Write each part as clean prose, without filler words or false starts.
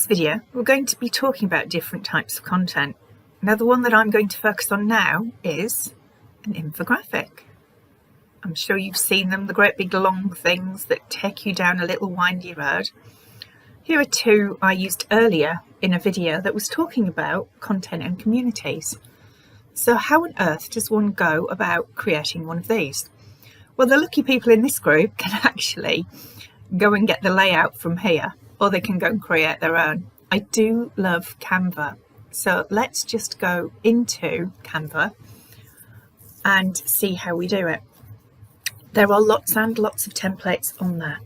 this video, we're going to be talking about different types of content. Now, the one that I'm going to focus on now is an infographic. I'm sure you've seen them, the great big long things that take you down a little windy road. Here are two I used earlier in a video that was talking about content and communities. So how on earth does one go about creating one of these? Well, the lucky people in this group can actually go and get the layout from here, or they can go and create their own. I do love Canva. So let's just go into Canva and see how we do it. There are lots and lots of templates on there.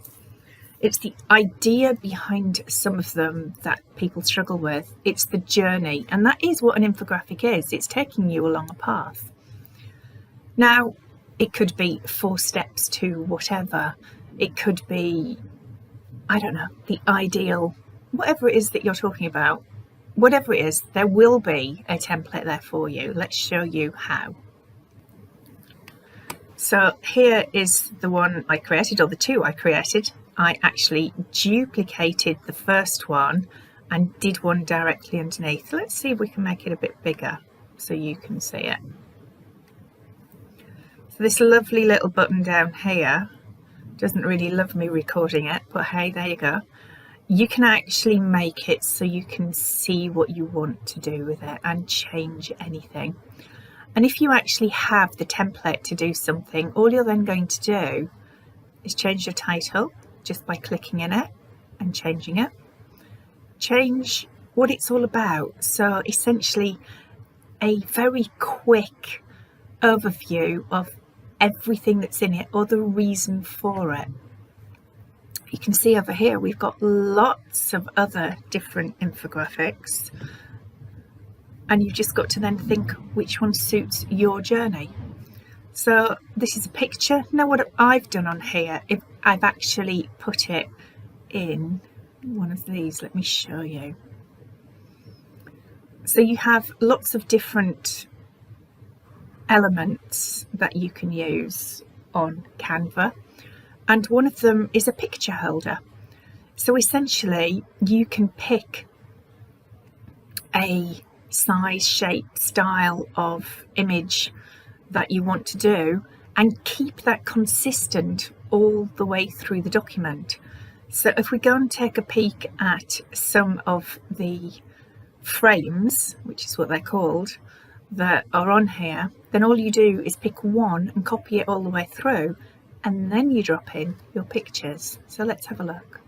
It's the idea behind some of them that people struggle with. It's the journey, and that is what an infographic is. It's taking you along a path. Now, it could be 4 steps to whatever. It could be, I don't know, the ideal, whatever it is that you're talking about. Whatever it is, there will be a template there for you. Let's show you how. So here is the one I created, or the two I created. I actually duplicated the first one and did one directly underneath. Let's see if we can make it a bit bigger so you can see it. So this lovely little button down here doesn't really love me recording it, but hey, there you go. You can actually make it so you can see what you want to do with it and change anything. And if you actually have the template to do something, all you're then going to do is change your title just by clicking in it and changing it. Change what it's all about. So essentially a very quick overview of everything that's in it, or the reason for it. You can see over here we've got lots of other different infographics, and you've just got to then think which one suits your journey. So this is a picture. Now what I've done on here, I've actually put it in one of these. Let me show you. So you have lots of different elements that you can use on Canva, and one of them is a picture holder. So essentially you can pick a size, shape, style of image that you want to do and keep that consistent all the way through the document. So if we go and take a peek at some of the frames, which is what they're called, that are on here, then all you do is pick one and copy it all the way through, and then you drop in your pictures. So let's have a look.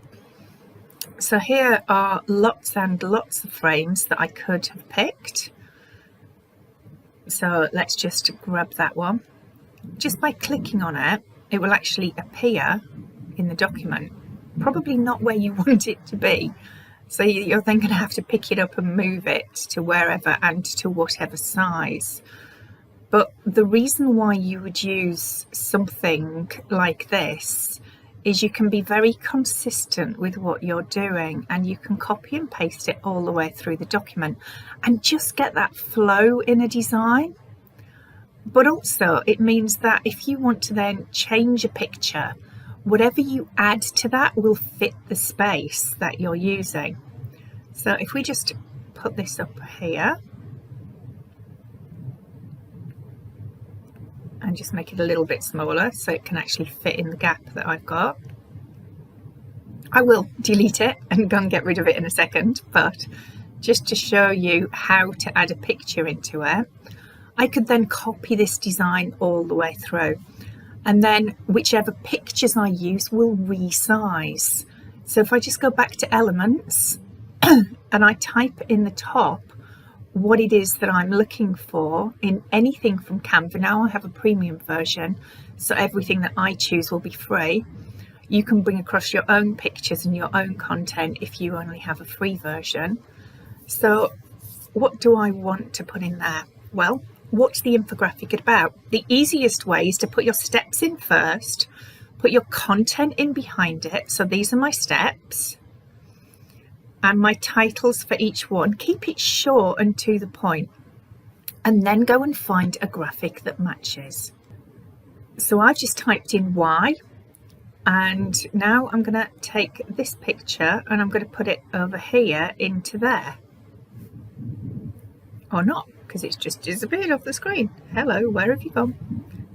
So here are lots and lots of frames that I could have picked. So let's just grab that one. Just by clicking on it, it will actually appear in the document, probably not where you want it to be. So you're then going to have to pick it up and move it to wherever and to whatever size. But the reason why you would use something like this is you can be very consistent with what you're doing, and you can copy and paste it all the way through the document and just get that flow in a design. But also it means that if you want to then change a picture, whatever you add to that will fit the space that you're using. So if we just put this up here and just make it a little bit smaller so it can actually fit in the gap that I've got. I will delete it and go and get rid of it in a second, but just to show you how to add a picture into it, I could then copy this design all the way through, and then whichever pictures I use will resize. So if I just go back to elements and I type in the top what it is that I'm looking for in anything from Canva. Now I have a premium version, so everything that I choose will be free. You can bring across your own pictures and your own content if you only have a free version. So what do I want to put in there? Well, what's the infographic about? The easiest way is to put your steps in first, put your content in behind it. So these are my steps and my titles for each one. Keep it short and to the point, and then go and find a graphic that matches. So I've just typed in why, And now I'm going to take this picture and I'm going to put it over here into there. Or not, because it's just disappeared off the screen. Hello, where have you gone?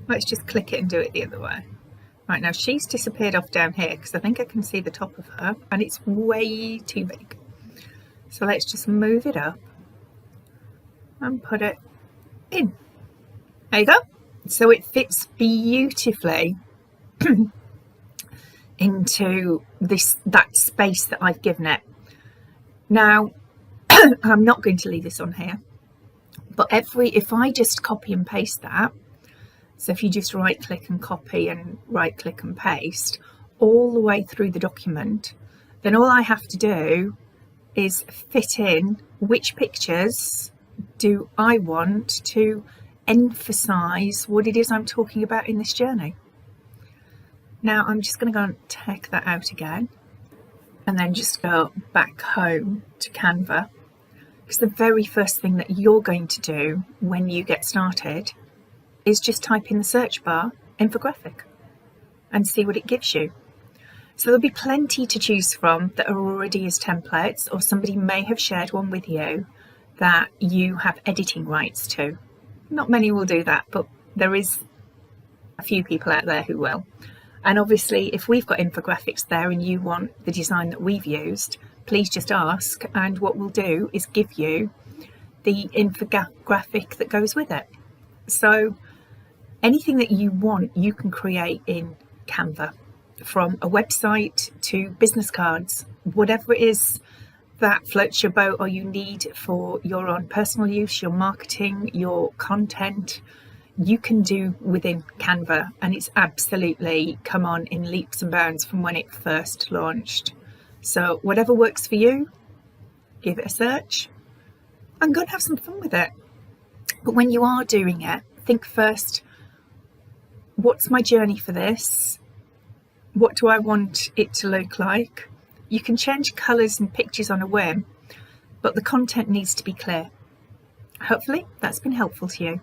Let's just click it and do it the other way. Right, now she's disappeared off down here because I think I can see the top of her and it's way too big. So let's just move it up and put it in. There you go. So it fits beautifully into that space that I've given it. Now, I'm not going to leave this on here, but if I just copy and paste that, so if you just right click and copy and right click and paste all the way through the document, then all I have to do is fit in which pictures do I want to emphasize what it is I'm talking about in this journey. Now I'm just going to go and take that out again and then just go back home to Canva, because the very first thing that you're going to do when you get started is just type in the search bar infographic and see what it gives you. So there'll be plenty to choose from that are already as templates, or somebody may have shared one with you that you have editing rights to. Not many will do that, but there is a few people out there who will. And obviously, if we've got infographics there and you want the design that we've used, please just ask, and what we'll do is give you the infographic that goes with it. So anything that you want, you can create in Canva, from a website to business cards, whatever it is that floats your boat or you need for your own personal use, your marketing, your content, you can do within Canva, and it's absolutely come on in leaps and bounds from when it first launched. So whatever works for you, give it a search and go and have some fun with it. But when you are doing it, think first, what's my journey for this? What do I want it to look like? You can change colours and pictures on a whim, but the content needs to be clear. Hopefully that's been helpful to you.